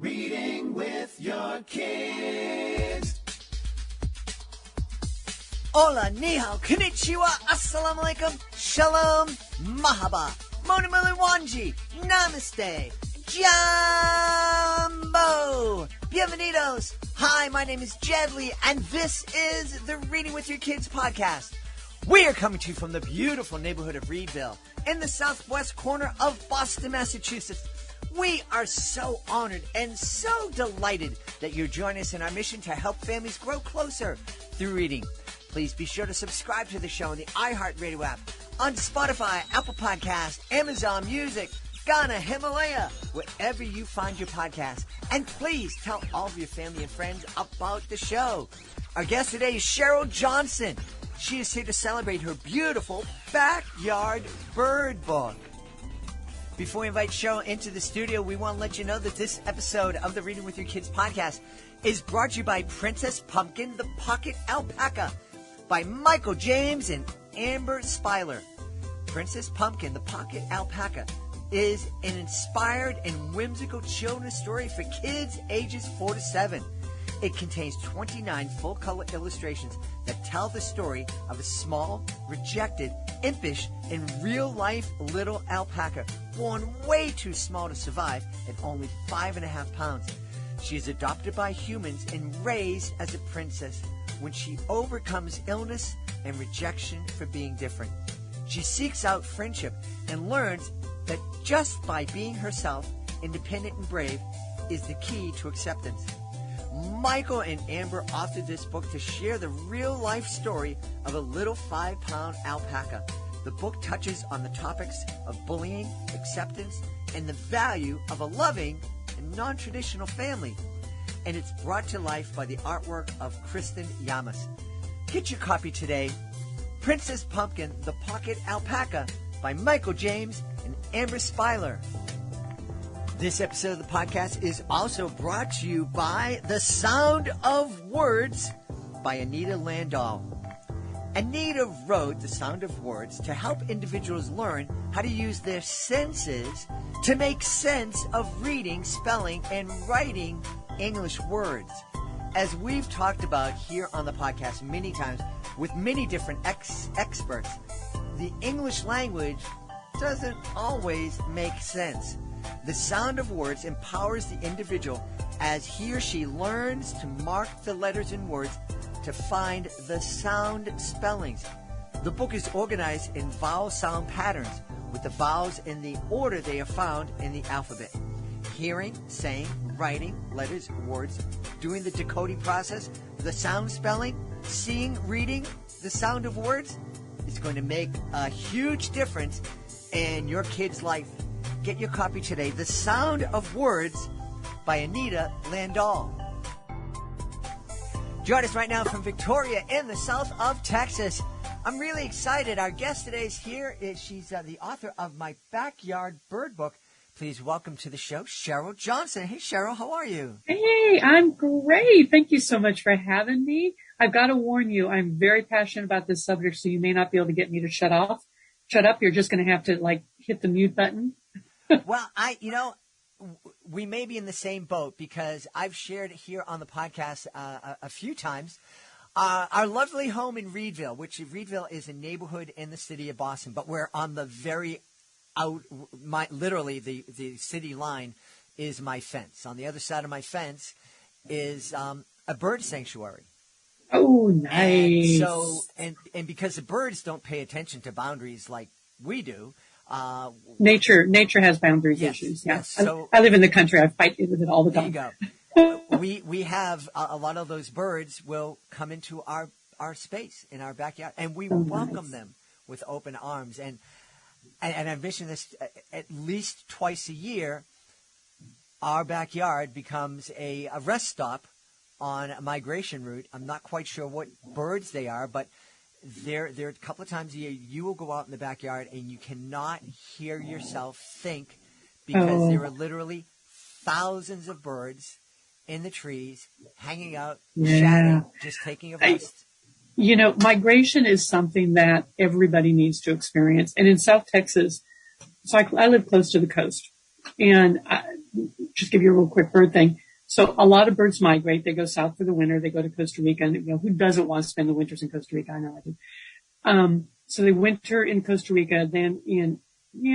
Reading with your kids. Hola, ni hao, konnichiwa, assalamu alaikum, shalom, mahaba, moni mili wanji, namaste, jambo, bienvenidos. Hi, my name is Jedley, and this is the Reading with Your Kids podcast. We are coming to you from the beautiful neighborhood of Reedville in the southwest corner of Boston, Massachusetts. We are so honored and so delighted that you're joining us in our mission to help families grow closer through reading. Please be sure to subscribe to the show on the iHeartRadio app, on Spotify, Apple Podcasts, Amazon Music, Ghana, Himalaya, wherever you find your podcast. And please tell all of your family and friends about the show. Our guest today is Cheryl Johnson. She is here to celebrate her beautiful backyard bird book. Before we invite Cheryl into the studio, we want to let you know that this episode of the Reading with Your Kids podcast is brought to you by Princess Pumpkin, the Pocket Alpaca, by Michael James and Amber Speiler. Princess Pumpkin, the Pocket Alpaca, is an inspired and whimsical children's story for kids ages 4 to 7. It contains 29 full-color illustrations that tell the story of a small, rejected, impish, and real-life little alpaca born way too small to survive at only 5.5 pounds. She is adopted by humans and raised as a princess when she overcomes illness and rejection for being different. She seeks out friendship and learns that just by being herself, independent and brave, is the key to acceptance. Michael and Amber authored this book to share the real-life story of a little 5-pound alpaca. The book touches on the topics of bullying, acceptance, and the value of a loving and non-traditional family. And it's brought to life by the artwork of Kristen Yamas. Get your copy today. Princess Pumpkin, the Pocket Alpaca, by Michael James and Amber Speiler. This episode of the podcast is also brought to you by The Sound of Words by Anita Landau. Anita wrote The Sound of Words to help individuals learn how to use their senses to make sense of reading, spelling, and writing English words. As we've talked about here on the podcast many times with many different experts, the English language doesn't always make sense. The Sound of Words empowers the individual as he or she learns to mark the letters and words to find the sound spellings. The book is organized in vowel-sound patterns with the vowels in the order they are found in the alphabet. Hearing, saying, writing, letters, words, doing the decoding process, the sound spelling, seeing, reading, the sound of words is going to make a huge difference in your kid's life. Get your copy today, The Sound of Words by Anita Landau. Join us right now from Victoria in the south of Texas. I'm really excited. Our guest today is here. She's the author of my backyard bird book. Please welcome to the show, Cheryl Johnson. Hey, Cheryl, how are you? Hey, I'm great. Thank you so much for having me. I've got to warn you, I'm very passionate about this subject, so you may not be able to get me to shut up. You're just going to have to, hit the mute button. Well, we may be in the same boat because I've shared here on the podcast a few times our lovely home in Reedville, which Reedville is a neighborhood in the city of Boston, but we're on the very literally the city line is my fence. On the other side of my fence is a bird sanctuary. Oh, nice. And so, and because the birds don't pay attention to boundaries like we do, Nature has boundaries issues. Yeah. Yes. So, I live in the country. I fight with it all the time. There you go. we have a lot of those birds will come into our space in our backyard, and we welcome them with open arms. And I've mentioned this at least twice a year. Our backyard becomes a rest stop on a migration route. I'm not quite sure what birds they are, but there a couple of times a year you will go out in the backyard and you cannot hear yourself think because there are literally thousands of birds in the trees hanging out, chatting, just taking a rest. Migration is something that everybody needs to experience. And in South Texas, so I live close to the coast, and just give you a real quick bird thing. So a lot of birds migrate. They go south for the winter. They go to Costa Rica. And, who doesn't want to spend the winters in Costa Rica? I know I do. So they winter in Costa Rica. Then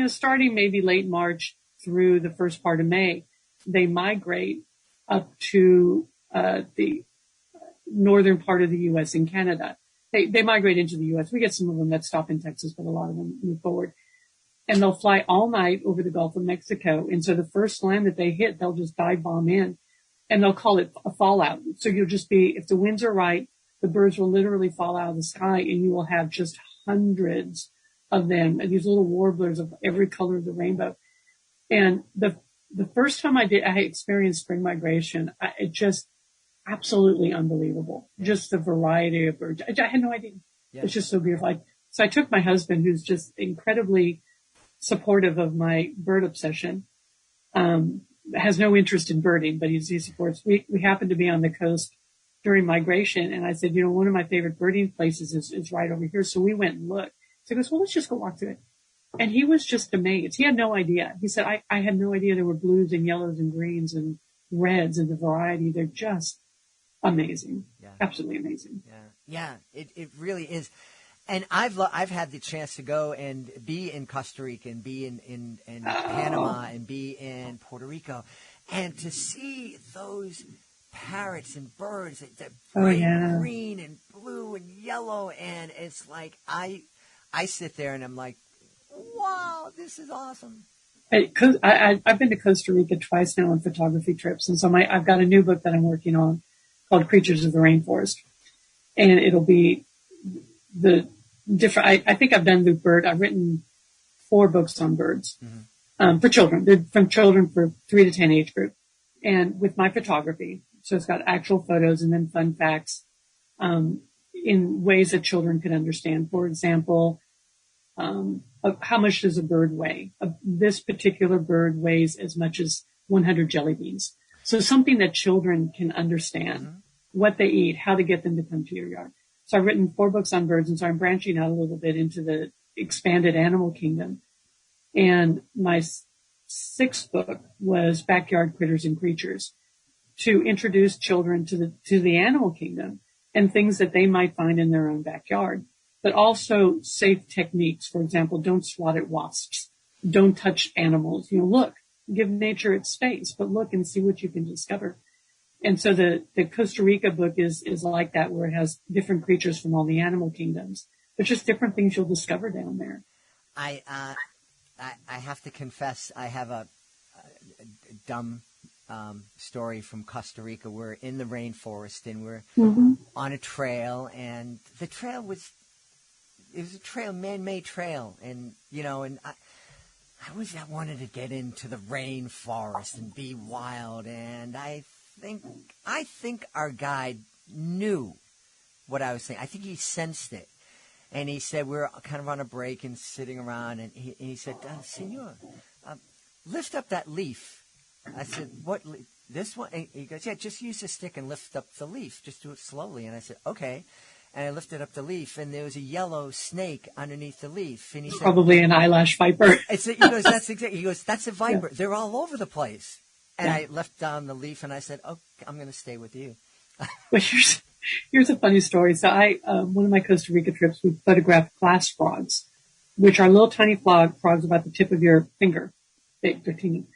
starting maybe late March through the first part of May, they migrate up to the northern part of the U.S. and Canada. They migrate into the U.S. We get some of them that stop in Texas, but a lot of them move forward. And they'll fly all night over the Gulf of Mexico. And so the first land that they hit, they'll just dive bomb in. And they'll call it a fallout. So you'll just be, if the winds are right, the birds will literally fall out of the sky, and you will have just hundreds of them, and these little warblers of every color of the rainbow. And the first time I experienced spring migration, it just absolutely unbelievable. Just the variety of birds. I had no idea. Yeah. It's just so beautiful. So I took my husband, who's just incredibly supportive of my bird obsession, has no interest in birding, but he supports. We happened to be on the coast during migration, and I said, one of my favorite birding places is right over here. So we went and looked. So he goes, well, let's just go walk through it. And he was just amazed. He had no idea. He said, I had no idea there were blues and yellows and greens and reds and the variety. They're just amazing. Yeah. Absolutely amazing. Yeah. It really is. And I've had the chance to go and be in Costa Rica and be in Panama and be in Puerto Rico, and to see those parrots and birds that green and blue and yellow, and it's like I sit there and I'm like, wow, this is awesome. I've been to Costa Rica twice now on photography trips, and so I've got a new book that I'm working on called Creatures of the Rainforest, and it'll be the different. I think I've done the bird. I've written 4 books on birds for children. They're from children for 3 to 10 age group, and with my photography. So it's got actual photos and then fun facts in ways that children can understand. For example, how much does a bird weigh? This particular bird weighs as much as 100 jelly beans. So something that children can understand, what they eat, how to get them to come to your yard. So I've written 4 books on birds, and so I'm branching out a little bit into the expanded animal kingdom. And my 6th book was Backyard Critters and Creatures, to introduce children to the animal kingdom and things that they might find in their own backyard, but also safe techniques. For example, don't swat at wasps. Don't touch animals. Look, give nature its space, but look and see what you can discover. And so the Costa Rica book is like that, where it has different creatures from all the animal kingdoms. There's just different things you'll discover down there. I have to confess, I have a dumb story from Costa Rica. We're in the rainforest, and we're on a trail, and the trail was a man-made trail, and I wanted to get into the rainforest and be wild, and I think our guide knew what I was saying. I think he sensed it, and he said, we're kind of on a break and sitting around, and he said, Senor, lift up that leaf. I said, what leaf? This one? And he goes, yeah, just use a stick and lift up the leaf. Just do it slowly. And I said, okay. And I lifted up the leaf, and there was a yellow snake underneath the leaf. And he said, probably an eyelash viper. He goes, that's a viper. Yeah. They're all over the place. And I left down the leaf, and I said, oh, I'm going to stay with you. Well, here's a funny story. So one of my Costa Rica trips, we photographed glass frogs, which are little tiny frogs about the tip of your finger. They're teeny.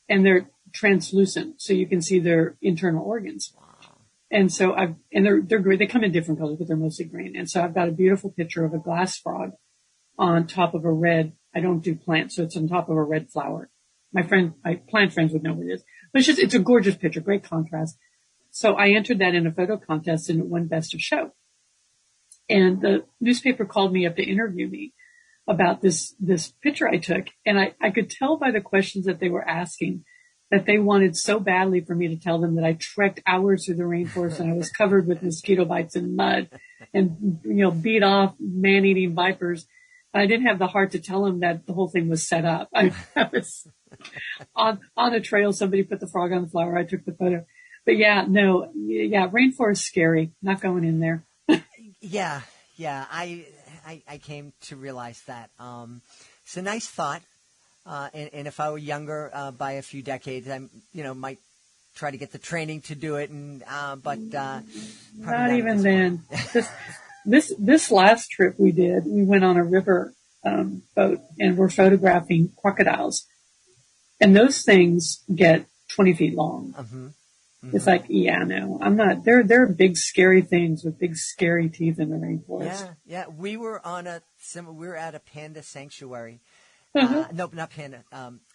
And they're translucent, so you can see their internal organs. Wow. And so they're great. They come in different colors, but they're mostly green. And so I've got a beautiful picture of a glass frog on top of a red. I don't do plants, so it's on top of a red flower. My plant friends would know what it is. But it's a gorgeous picture, great contrast. So I entered that in a photo contest, and it won Best of Show. And the newspaper called me up to interview me about this picture I took. And I could tell by the questions that they were asking that they wanted so badly for me to tell them that I trekked hours through the rainforest, and I was covered with mosquito bites and mud and, beat off man-eating vipers. I didn't have the heart to tell them that the whole thing was set up. I was on a trail. Somebody put the frog on the flower. I took the photo. But rainforest scary. Not going in there. Yeah. I came to realize that. It's a nice thought. And if I were younger by a few decades, I might try to get the training to do it. And but not even then. This last trip we did, we went on a river boat and we're photographing crocodiles, and those things get 20 feet long. Mm-hmm. Mm-hmm. It's like, yeah, no, I'm not. They're big, scary things with big, scary teeth in the rainforest. Yeah. We were we were at a panda sanctuary. Mm-hmm. Nope, not panda.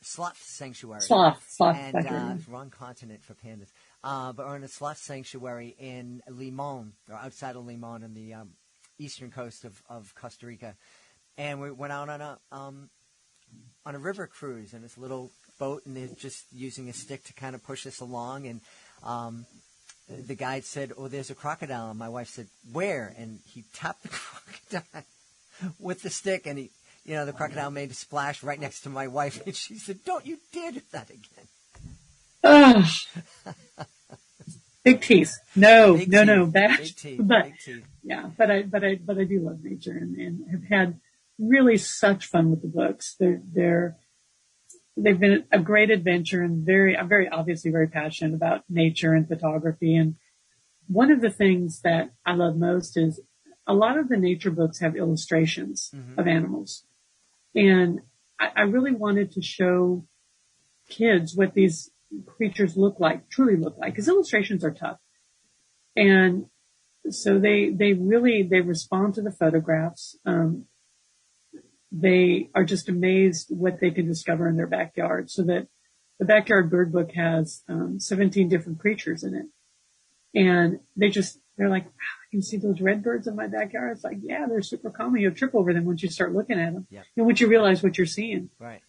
Sloth sanctuary. Sloth. And wrong continent for pandas. But we're in a sloth sanctuary in Limon, or outside of Limon, on the eastern coast of Costa Rica, and we went out on a river cruise in this little boat, and they're just using a stick to kind of push us along. And the guide said, "Oh, there's a crocodile." And my wife said, "Where?" And he tapped the crocodile with the stick, and the crocodile made a splash right next to my wife, and she said, "Don't you dare do that again." Big teeth. No. Big teeth. But yeah, but I do love nature and have had really such fun with the books. They've been a great adventure, and I'm very obviously very passionate about nature and photography. And one of the things that I love most is a lot of the nature books have illustrations of animals. And I really wanted to show kids what these creatures truly look like, because illustrations are tough. And so they respond to the photographs. They are just amazed what they can discover in their backyard. So that the Backyard Bird Book has 17 different creatures in it. And they're like, wow, I can see those red birds in my backyard. It's like, yeah, they're super common. You'll trip over them once you start looking at them. Yep. And once you realize what you're seeing. Right.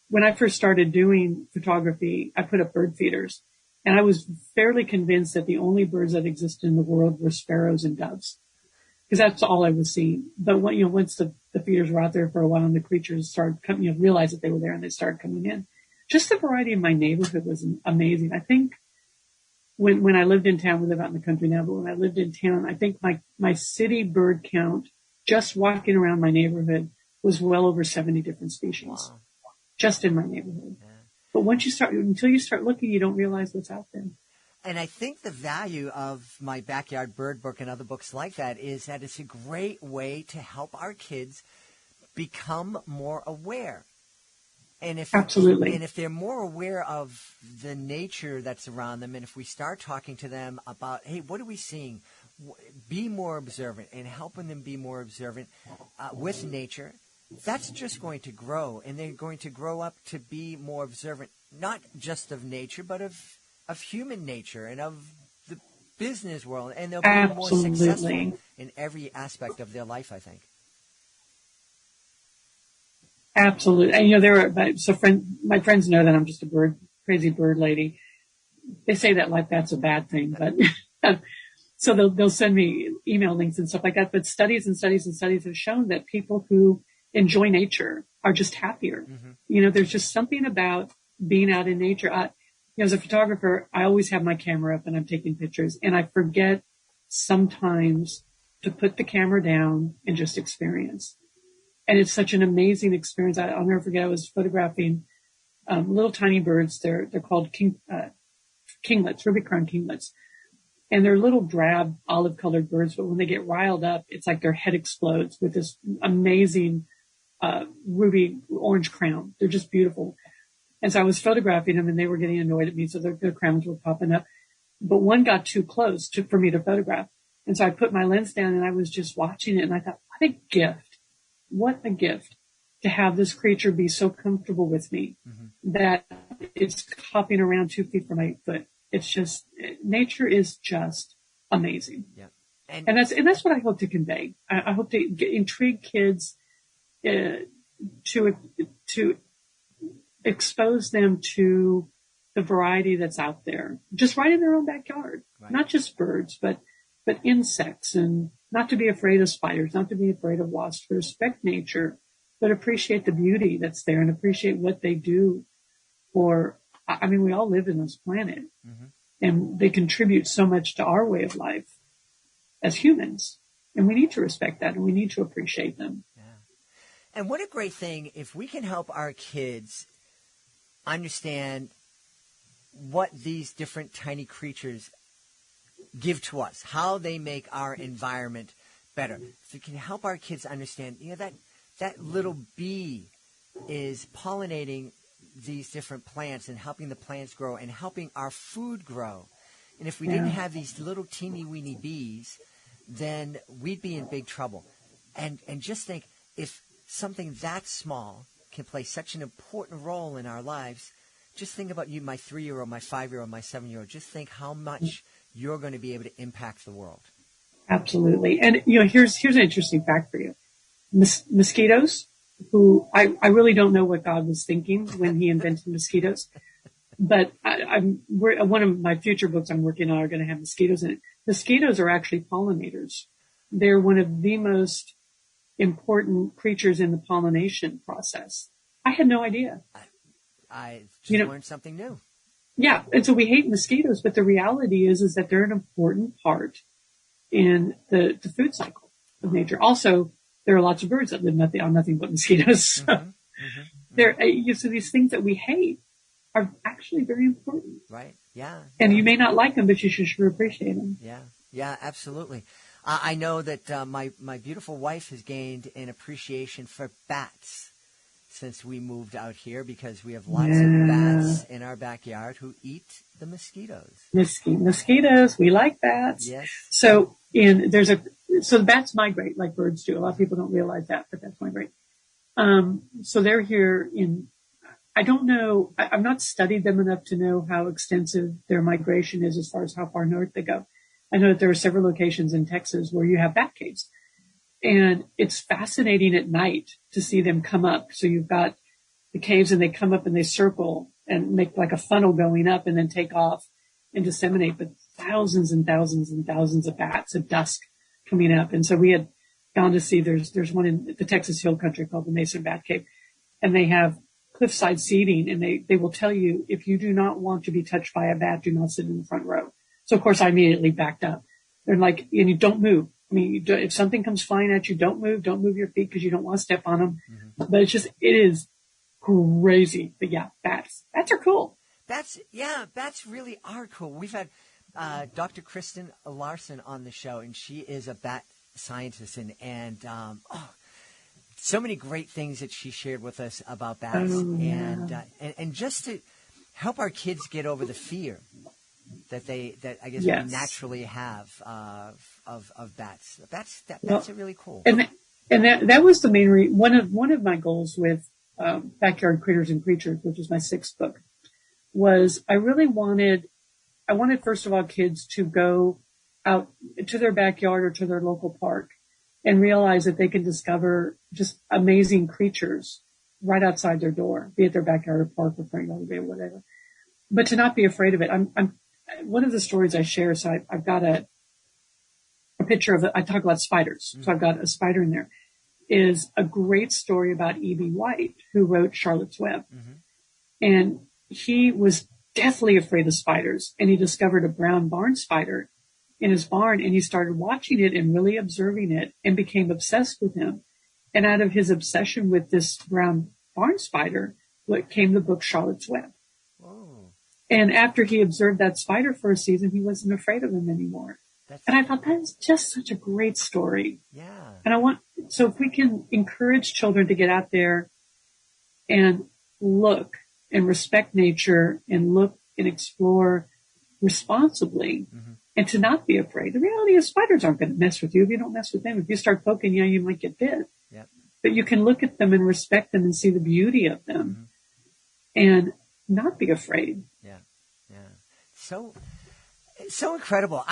When I first started doing photography, I put up bird feeders. And I was fairly convinced that the only birds that existed in the world were sparrows and doves, because that's all I was seeing. But once the feeders were out there for a while and the creatures started coming, realized that they were there and they started coming in. Just the variety in my neighborhood was amazing. I think when I lived in town, we live out in the country now, but when I lived in town, I think my city bird count, just walking around my neighborhood, was well over 70 different species. Wow. Just in my neighborhood. Yeah. But until you start looking, you don't realize what's out there. And I think the value of my Backyard Bird Book and other books like that is that it's a great way to help our kids become more aware. And Absolutely. And if they're more aware of the nature that's around them, and if we start talking to them about, hey, what are we seeing? Be more observant, and helping them be more observant with nature, that's just going to grow, and they're going to grow up to be more observant, not just of nature, but of human nature and of the business world, and they'll be more successful in every aspect of their life, I think. Absolutely. And my friends know that I'm just a crazy bird lady. They say that like that's a bad thing, but so they'll send me email links and stuff like that. But studies and studies and studies have shown that people who enjoy nature are just happier. Mm-hmm. There's just something about being out in nature. As a photographer, I always have my camera up and I'm taking pictures, and I forget sometimes to put the camera down and just experience. And it's such an amazing experience. I'll never forget, I was photographing little tiny birds. They're called kinglets, ruby crown kinglets. And they're little drab olive colored birds, but when they get riled up, it's like their head explodes with this amazing ruby orange crown. They're just beautiful. And so I was photographing them, and they were getting annoyed at me, so their crowns were popping up. But one got too close for me to photograph. And so I put my lens down, and I was just watching it, and I thought, what a gift. What a gift to have this creature be so comfortable with me that it's hopping around 2 feet from my foot. It's just, nature is just amazing. Yeah. And that's what I hope to convey. I hope to intrigue kids, to expose them to the variety that's out there, just right in their own backyard. Right. Not just birds, but insects, and not to be afraid of spiders, not to be afraid of wasps, but respect nature, but appreciate the beauty that's there and appreciate what they do we all live in this planet, and they contribute so much to our way of life as humans, and we need to respect that, and we need to appreciate them. And what a great thing if we can help our kids understand what these different tiny creatures give to us, how they make our environment better. If we can help our kids understand, that little bee is pollinating these different plants and helping the plants grow and helping our food grow. And if we didn't have these little teeny weeny bees, then we'd be in big trouble. And just think, if something that small can play such an important role in our lives, just think about you, my 3-year-old, my 5-year-old, my 7-year-old. Just think how much you're going to be able to impact the world. Absolutely. And, here's an interesting fact for you. Mosquitoes, who I really don't know what God was thinking when he invented mosquitoes, but one of my future books I'm working on are going to have mosquitoes in it. Mosquitoes are actually pollinators. They're one of the most important creatures in the pollination process. I had no idea. I just learned something new. Yeah. And so we hate mosquitoes, but the reality is that they're an important part in the food cycle of nature. Also, there are lots of birds that live on nothing but mosquitoes. So these things that we hate are actually very important. Right. Yeah. And you may not like them, but you should sure appreciate them. Yeah. Yeah, absolutely. I know that my beautiful wife has gained an appreciation for bats since we moved out here, because we have lots of bats in our backyard who eat the mosquitoes. Mosquitoes, we like bats. Yes. So the bats migrate like birds do. A lot of people don't realize that, but bats migrate. So they're here I don't know, I've not studied them enough to know how extensive their migration is as far as how far north they go. I know that there are several locations in Texas where you have bat caves. And it's fascinating at night to see them come up. So you've got the caves and they come up and they circle and make like a funnel going up and then take off and disseminate. But thousands and thousands and thousands of bats at dusk coming up. And so we had gone to see, there's one in the Texas Hill Country called the Mason Bat Cave. And they have cliffside seating, and they will tell you, if you do not want to be touched by a bat, do not sit in the front row. So of course I immediately backed up. They're like, and you don't move. I mean, if something comes flying at you, don't move your feet because you don't want to step on them. But it is crazy. But yeah, bats are cool. Bats really are cool. We've had Dr. Kristen Larson on the show, and she is a bat scientist, and so many great things that she shared with us about bats, and just to help our kids get over the fear that I guess we naturally have of bats. Bats are really cool. And that was the main one of my goals with Backyard Critters and Creatures, which is my 6th book, was I wanted first of all kids to go out to their backyard or to their local park and realize that they can discover just amazing creatures right outside their door, be it their backyard or park or front yard or whatever. But to not be afraid of it. I'm one of the stories I share. So I've got a picture of it. I talk about spiders. So I've got a spider in there. Is a great story about E.B. White, who wrote Charlotte's Web. And he was deathly afraid of spiders, and he discovered a brown barn spider in his barn, and he started watching it and really observing it and became obsessed with him. And out of his obsession with this brown barn spider, what came the book Charlotte's Web. And after he observed that spider for a season, he wasn't afraid of him anymore. And I thought that is just such a great story. Yeah. And so if we can encourage children to get out there and look and respect nature and look and explore responsibly and to not be afraid. The reality is spiders aren't going to mess with you if you don't mess with them. If you start poking, you might get bit. Yep. But you can look at them and respect them and see the beauty of them and not be afraid. Yeah. Yeah. So incredible.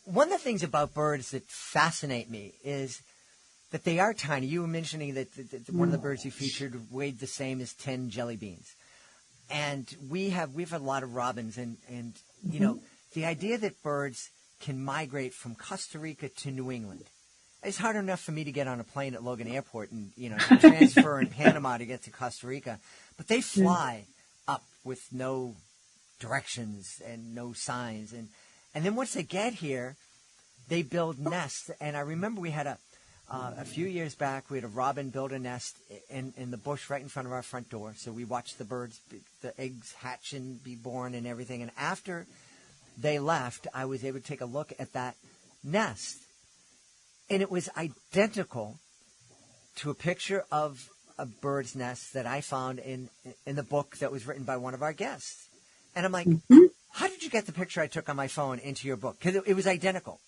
One of the things about birds that fascinate me is that they are tiny. You were mentioning that one of the birds you featured weighed the same as 10 jelly beans. And we've had a lot of robins, and you know, the idea that birds can migrate from Costa Rica to New England. It's hard enough for me to get on a plane at Logan Airport and, transfer in Panama to get to Costa Rica. But they fly up with no directions and no signs. And then once they get here, they build nests. And I remember we had A few years back, we had a robin build a nest in the bush right in front of our front door. So we watched the birds, the eggs hatch and be born and everything. And after they left, I was able to take a look at that nest. And it was identical to a picture of a bird's nest that I found in the book that was written by one of our guests. And I'm like, how did you get the picture I took on my phone into your book? Because it was identical.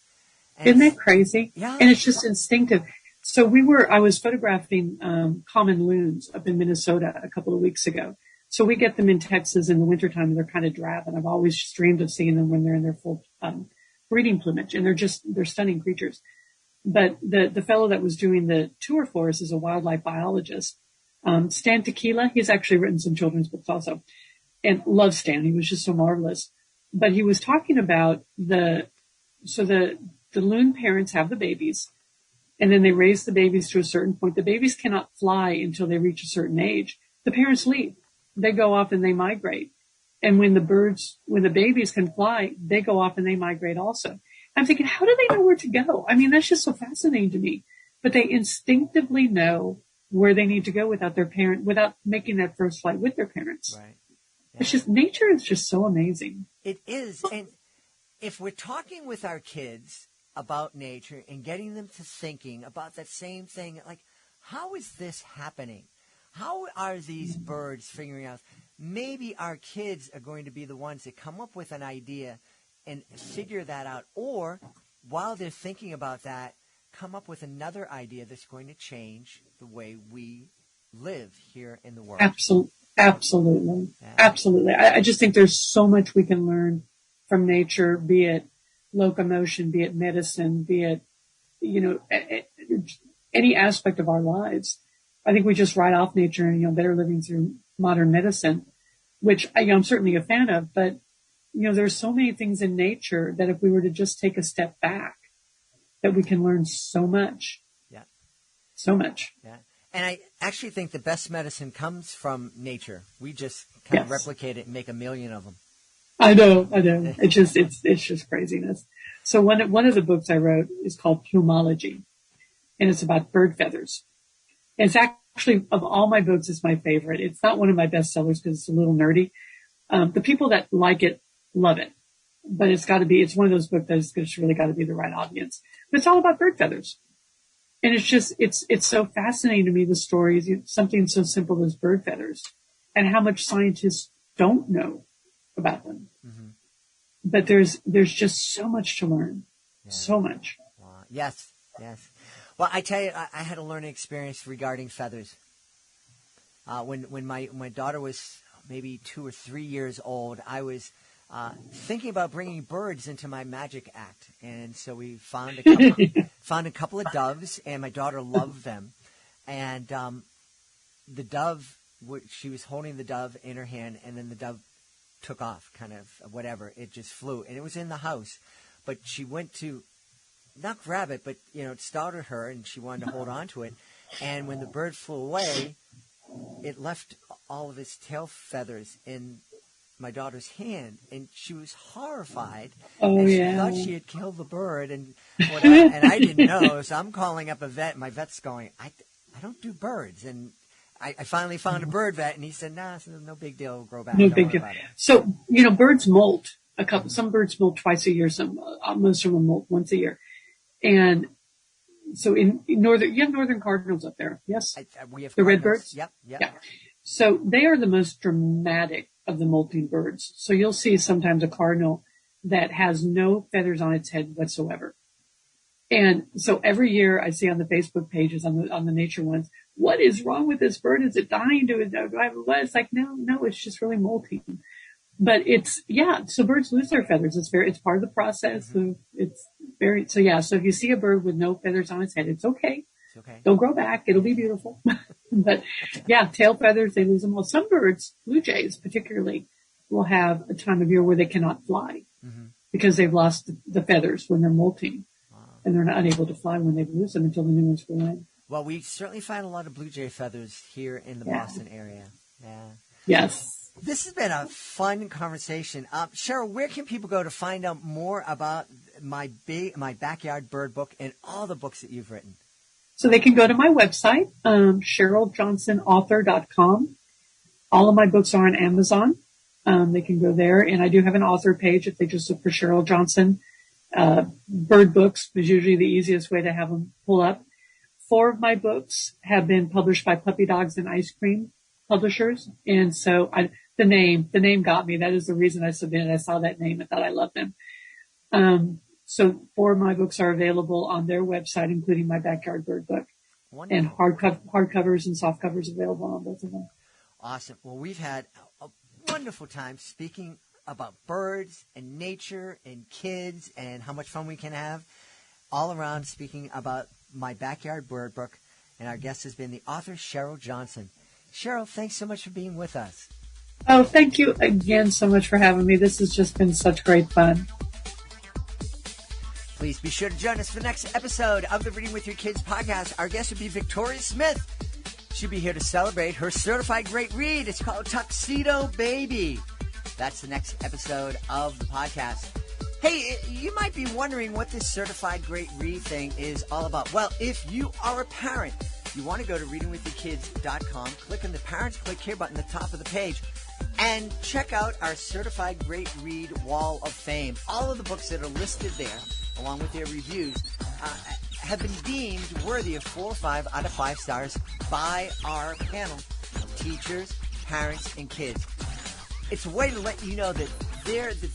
And isn't that crazy? Yeah. And it's just instinctive. So I was photographing common loons up in Minnesota a couple of weeks ago. So we get them in Texas in the wintertime, and they're kind of drab, and I've always just dreamed of seeing them when they're in their full breeding plumage, and they're stunning creatures. But the fellow that was doing the tour for us is a wildlife biologist, Stan Tequila. He's actually written some children's books also, and love Stan. He was just so marvelous. But he was talking about the loon parents have the babies, and then they raise the babies to a certain point. The babies cannot fly until they reach a certain age. The parents leave. They go off and they migrate. And when the babies can fly, they go off and they migrate also. I'm thinking, how do they know where to go? I mean, that's just so fascinating to me. But they instinctively know where they need to go without making that first flight with their parents. Right. Yeah. It's just, nature is just so amazing. It is. And if we're talking with our kids about nature and getting them to thinking about that same thing, like, how is this happening? How are these birds figuring out? Maybe our kids are going to be the ones that come up with an idea and figure that out. Or while they're thinking about that, come up with another idea that's going to change the way we live here in the world. Absolutely. Yeah. Absolutely. I just think there's so much we can learn from nature, be it locomotion, be it medicine, be it, any aspect of our lives. I think we just write off nature and, better living through modern medicine, which I'm certainly a fan of, but there's so many things in nature that if we were to just take a step back, that we can learn so much. Yeah. So much. Yeah. And I actually think the best medicine comes from nature. We just kind of replicate it and make a million of them. I know. It's just craziness. So one of the books I wrote is called Plumology, and it's about bird feathers. It's actually, of all my books, it's my favorite. It's not one of my bestsellers because it's a little nerdy. The people that like it love it, but it's one of those books that's really got to be the right audience. But it's all about bird feathers. And it's so fascinating to me, the stories, something so simple as bird feathers, and how much scientists don't know about them. Mm-hmm. But there's just so much to learn. Yeah. So much. Wow. Yes. Well, I tell you, I had a learning experience regarding feathers. When my daughter was maybe 2 or 3 years old, I was thinking about bringing birds into my magic act, and so we found a couple of doves, and my daughter loved them. And the dove, she was holding the dove in her hand, and then the dove took off, kind of whatever. It just flew, and it was in the house. But she went to not grab it, but it startled her, and she wanted to hold on to it. And when the bird flew away, it left all of its tail feathers in my daughter's hand, and she was horrified. Oh, and she thought she had killed the bird, and I didn't know. So I'm calling up a vet. And my vet's going, I don't do birds, and I finally found a bird vet, and he said, nah, no big deal, it'll grow back. No big deal. So birds molt. Some birds molt twice a year. Most of them molt once a year. And so you have northern cardinals up there, yes? We have the red birds. Yep. Yeah. So they are the most dramatic of the molting birds. So you'll see sometimes a cardinal that has no feathers on its head whatsoever. And so every year I see on the Facebook pages on the nature ones, what is wrong with this bird? Is it dying? Do I have what? It's like, no, it's just really molting. But so birds lose their feathers. It's part of the process. Mm-hmm. So if you see a bird with no feathers on its head, it's okay. It's okay. They'll grow back. It'll be beautiful. But tail feathers, they lose them all. Some birds, blue jays particularly, will have a time of year where they cannot fly because they've lost the feathers when they're molting. Wow. And they're not unable to fly when they lose them until the new ones grow in. Well, we certainly find a lot of blue jay feathers here in the Boston area. Yeah. Yes. This has been a fun conversation. Cheryl, where can people go to find out more about my backyard bird book and all the books that you've written? So they can go to my website, CherylJohnsonAuthor.com. All of my books are on Amazon. They can go there, and I do have an author page if they just look for Cheryl Johnson. Bird books is usually the easiest way to have them pull up. 4 of my books have been published by Puppy Dogs and Ice Cream publishers, and so the name got me. That is the reason I submitted. I saw that name and thought I loved them. So 4 of my books are available on their website, including my Backyard Bird book. Wonderful. And hardcovers and soft covers available on both of them. Awesome. Well, we've had a wonderful time speaking about birds and nature and kids and how much fun we can have all around, speaking about my Backyard Bird book. And our guest has been the author, Cheryl Johnson. Cheryl, thanks so much for being with us. Oh, thank you again so much for having me. This has just been such great fun. Please be sure to join us for the next episode of the Reading with Your Kids podcast. Our guest will be Victoria Smith. She'll be here to celebrate her certified great read. It's called Tuxedo Baby. That's the next episode of the podcast. Hey, you might be wondering what this certified great read thing is all about. Well, if you are a parent, you want to go to readingwithyourkids.com, click on the Parents Click Here button at the top of the page, and check out our certified great read wall of fame. All of the books that are listed there, along with their reviews, have been deemed worthy of 4 or 5 out of 5 stars by our panel of teachers, parents, and kids. It's a way to let you know that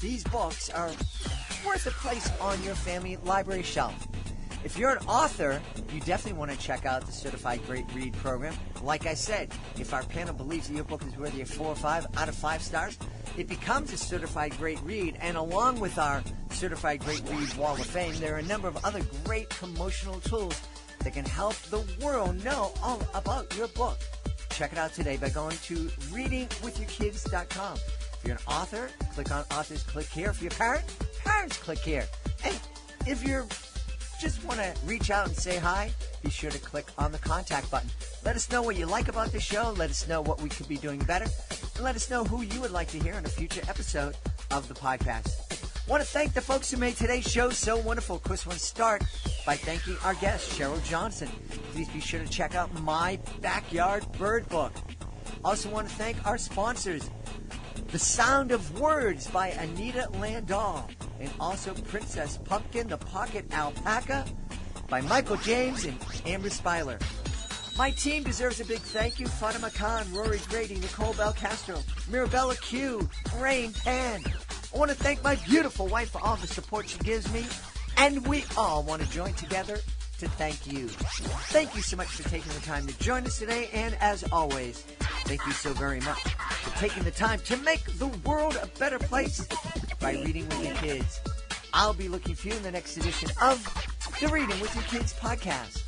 these books are worth a place on your family library shelf. If you're an author, you definitely want to check out the Certified Great Read program. Like I said, if our panel believes that your book is worthy of 4 or 5 out of 5 stars, it becomes a Certified Great Read. And along with our Certified Great Read Wall of Fame, there are a number of other great promotional tools that can help the world know all about your book. Check it out today by going to readingwithyourkids.com. If you're an author, click on Authors Click Here. If you're a parent, Parents Click Here. And if you're just want to reach out and say hi, be sure to click on the contact button. Let us know what you like about the show. Let us know what we could be doing better. And let us know who you would like to hear in a future episode of the podcast. I want to thank the folks who made today's show so wonderful. Of course, I want to start by thanking our guest, Cheryl Johnson. Please be sure to check out my Backyard Bird book. Also want to thank our sponsors, The Sound of Words by Anita Landau, and also Princess Pumpkin, the Pocket Alpaca by Michael James and Amber Speiler. My team deserves a big thank you. Fatima Khan, Rory Grady, Nicole Belcastro, Mirabella Q, Rain Pan. I want to thank my beautiful wife for all the support she gives me, and we all want to join together to thank you. Thank you so much for taking the time to join us today, and as always, thank you so very much for taking the time to make the world a better place by reading with your kids. I'll be looking for you in the next edition of the Reading with Your Kids podcast.